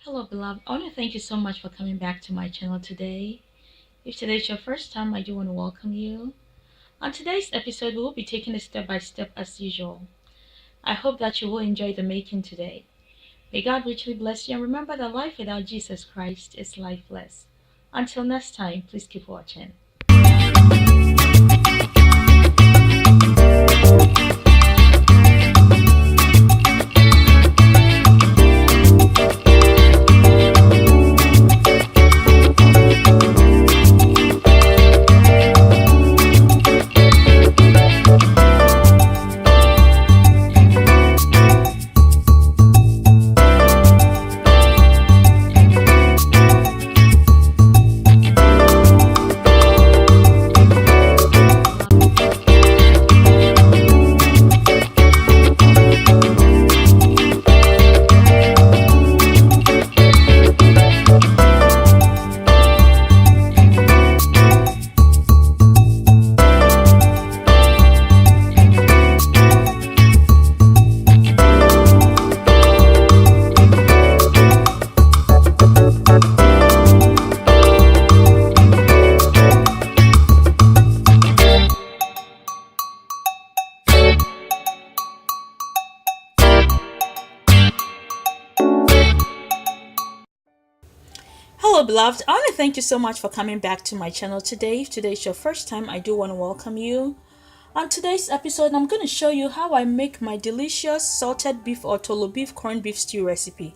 Hello, beloved. I want to thank you so much for coming back to my channel today. If today is your first time, I do want to welcome you. On today's episode, we will be taking it step by step as usual. I hope that you will enjoy the making today. May God richly bless you, and remember that life without Jesus Christ is lifeless. Until next time, please keep watching. Hello, beloved. I want to thank you so much for coming back to my channel today. If today is your first time, I do want to welcome you. On today's episode, I'm going to show you how I make my delicious salted beef or Toloo beef corned beef stew recipe.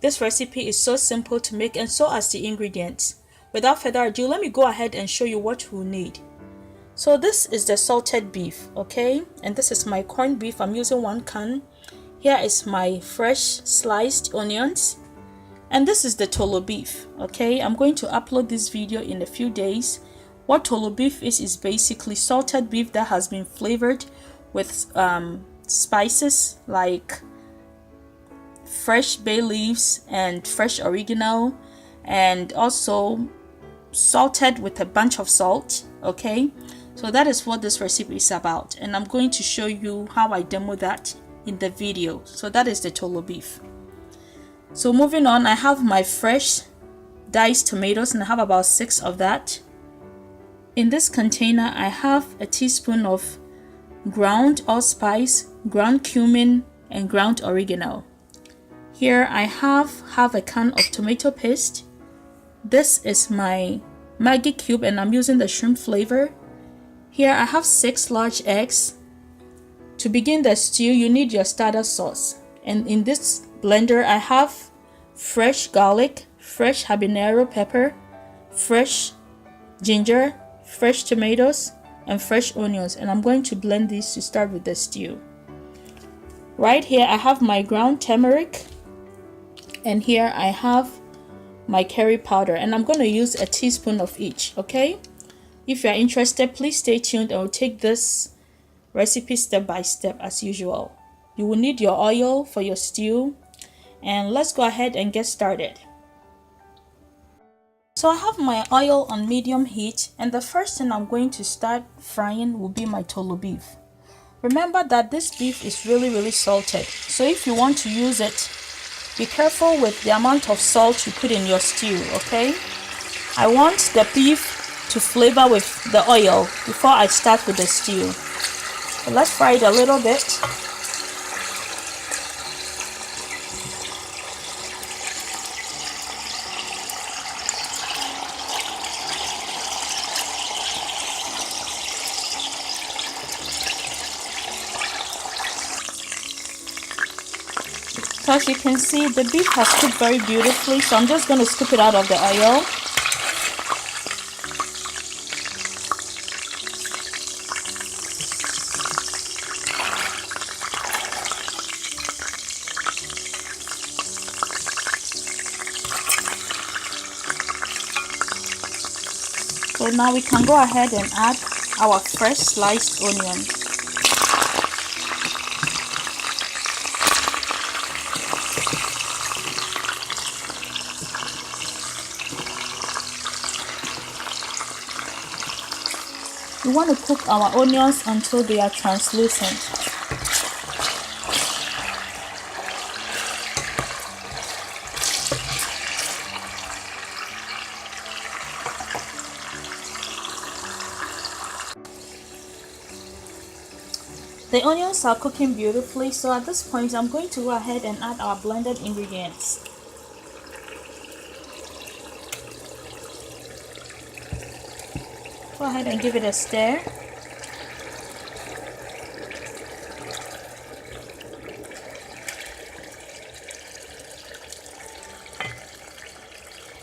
This recipe is so simple to make and so are the ingredients. Without further ado, let me go ahead and show you what we'll need. So this is the salted beef, okay? And this is my corned beef. I'm using 1 can. Here is my fresh sliced onions. And this is the Toloo beef, okay? I'm going to upload this video in a few days. What Toloo beef is basically salted beef that has been flavored with spices like fresh bay leaves and fresh oregano, and also salted with a bunch of salt, okay? So that is what this recipe is about, and I'm going to show you how I demo that in the video. So that is the Toloo beef. So moving on, I have my fresh diced tomatoes, and I have about 6 of that. In this container, I have a teaspoon of ground allspice, ground cumin, and ground oregano. Here I have half a can of tomato paste. This is my Maggie cube, and I'm using the shrimp flavor. Here I have 6 large eggs. To begin the stew, you need your starter sauce. And in this blender, I have fresh garlic, fresh habanero pepper, fresh ginger, fresh tomatoes, and fresh onions. And I'm going to blend these to start with the stew. Right here, I have my ground turmeric. And here I have my curry powder. And I'm going to use a teaspoon of each, okay? If you're interested, please stay tuned. I will take this recipe step by step as usual. You will need your oil for your stew, and let's go ahead and get started. So I have my oil on medium heat, and the first thing I'm going to start frying will be my Toloo beef. Remember that this beef is really salted, so if you want to use it, be careful with the amount of salt you put in your stew, okay? I want the beef to flavor with the oil before I start with the stew. So let's fry it a little bit. So as you can see, the beef has cooked very beautifully, so I'm just going to scoop it out of the oil. So now we can go ahead and add our fresh sliced onion. We want to cook our onions until they are translucent. The onions are cooking beautifully, so at this point I'm going to go ahead and add our blended ingredients. Go ahead and give it a stir.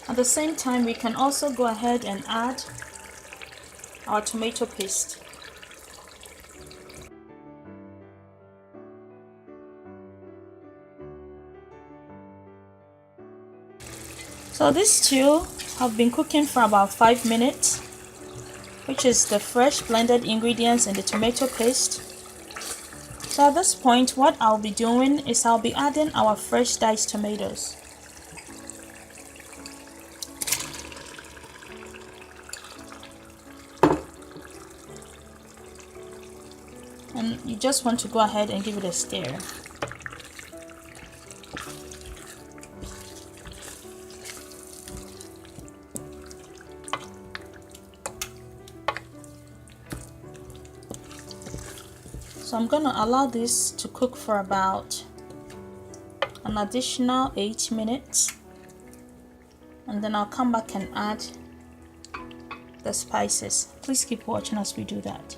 At the same time, we can also go ahead and add our tomato paste. So these stew have been cooking for about 5 minutes, which is the fresh blended ingredients and the tomato paste. So at this point, what I'll be doing is I'll be adding our fresh diced tomatoes. And you just want to go ahead and give it a stir. So I'm gonna allow this to cook for about an additional 8 minutes, and then I'll come back and add the spices. Please keep watching as we do that.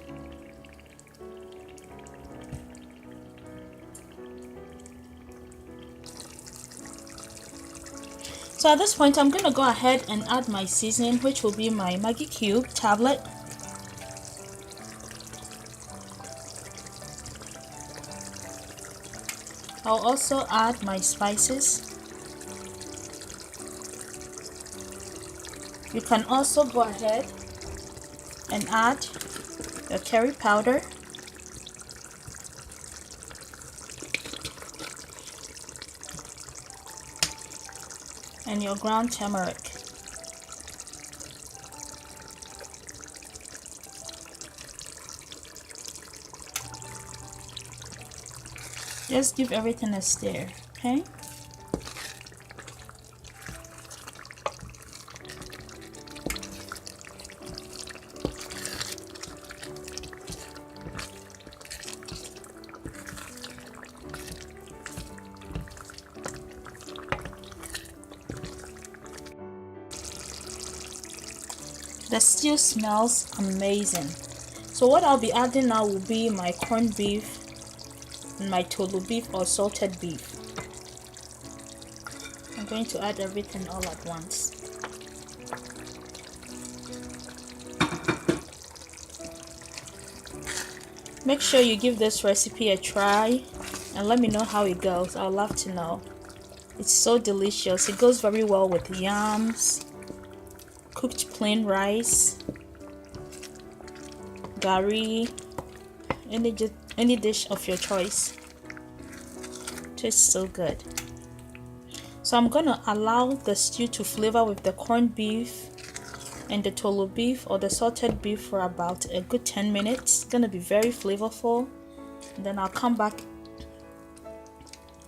So at this point, I'm gonna go ahead and add my seasoning, which will be my Maggie cube tablet. I'll also add my spices. You can also go ahead and add your curry powder, and your ground turmeric. Just give everything a stir, okay? The stew smells amazing. So what I'll be adding now will be my corned beef and my Toloo beef or salted beef. I'm going to add everything all at once. Make sure you give this recipe a try and let me know how it goes. I'd love to know. It's so delicious. It goes very well with yams, cooked plain rice, gari, any dish of your choice. Tastes so good. So I'm gonna allow the stew to flavor with the corned beef and the Toloo beef or the salted beef for about a good 10 minutes. It's gonna be very flavorful. And then I'll come back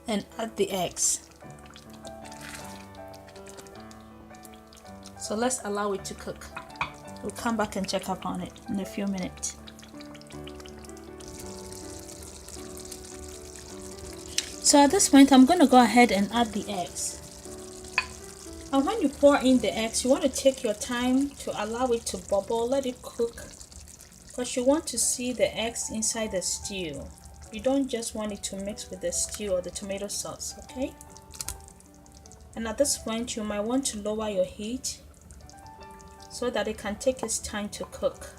and add the eggs. So let's allow it to cook. We'll come back and check up on it in a few minutes. So at this point, I'm going to go ahead and add the eggs. And when you pour in the eggs, you want to take your time to allow it to bubble, let it cook, because you want to see the eggs inside the stew. You don't just want it to mix with the stew or the tomato sauce, okay? And at this point, you might want to lower your heat so that it can take its time to cook.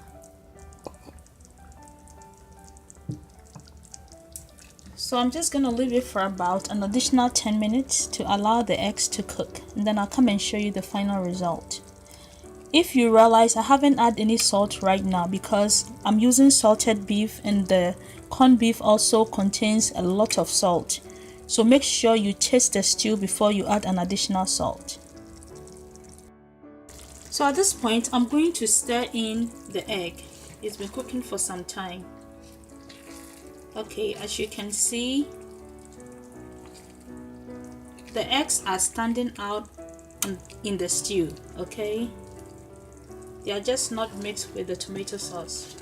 So I'm just going to leave it for about an additional 10 minutes to allow the eggs to cook, and then I'll come and show you the final result. If you realize I haven't added any salt right now because I'm using salted beef and the corned beef also contains a lot of salt. So make sure you taste the stew before you add an additional salt. So at this point, I'm going to stir in the egg. It's been cooking for some time. Okay, as you can see, the eggs are standing out in the stew, okay? They are just not mixed with the tomato sauce.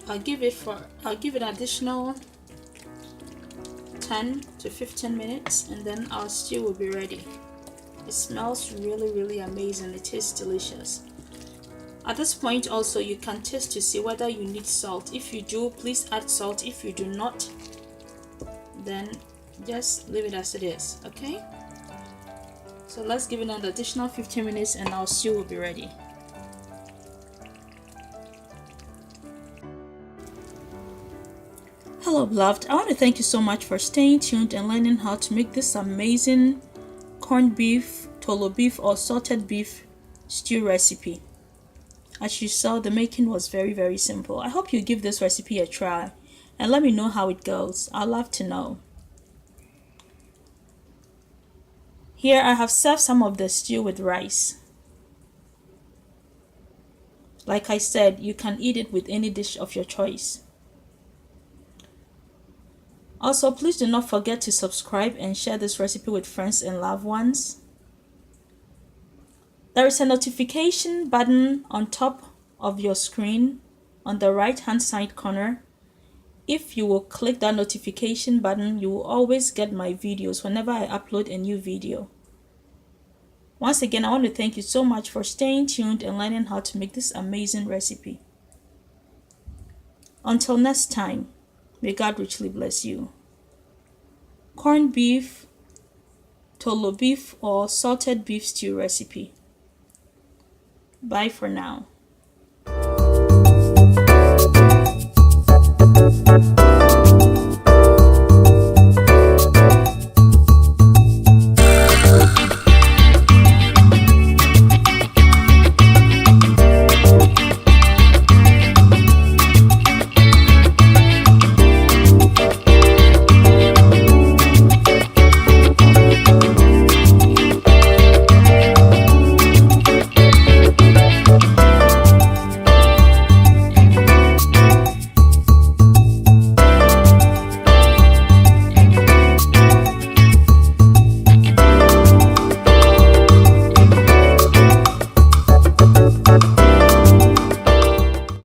I'll give it additional 10 to 15 minutes, and then our stew will be ready. It smells really amazing. It tastes delicious. At this point also, you can taste to see whether you need salt. If you do, please add salt. If you do not, then just leave it as it is. Okay, so let's give it an additional 15 minutes and our stew will be ready. Hello beloved, I want to thank you so much for staying tuned and learning how to make this amazing corned beef, Toloo beef or salted beef stew recipe. As you saw, the making was very simple. I hope you give this recipe a try and let me know how it goes. I'd love to know. Here I have served some of the stew with rice. Like I said, you can eat it with any dish of your choice. Also, please do not forget to subscribe and share this recipe with friends and loved ones. There is a notification button on top of your screen on the right hand side corner. If you will click that notification button, you will always get my videos whenever I upload a new video. Once again, I want to thank you so much for staying tuned and learning how to make this amazing recipe. Until next time, may God richly bless you. Corned beef, Toloo beef or salted beef stew recipe. Bye for now.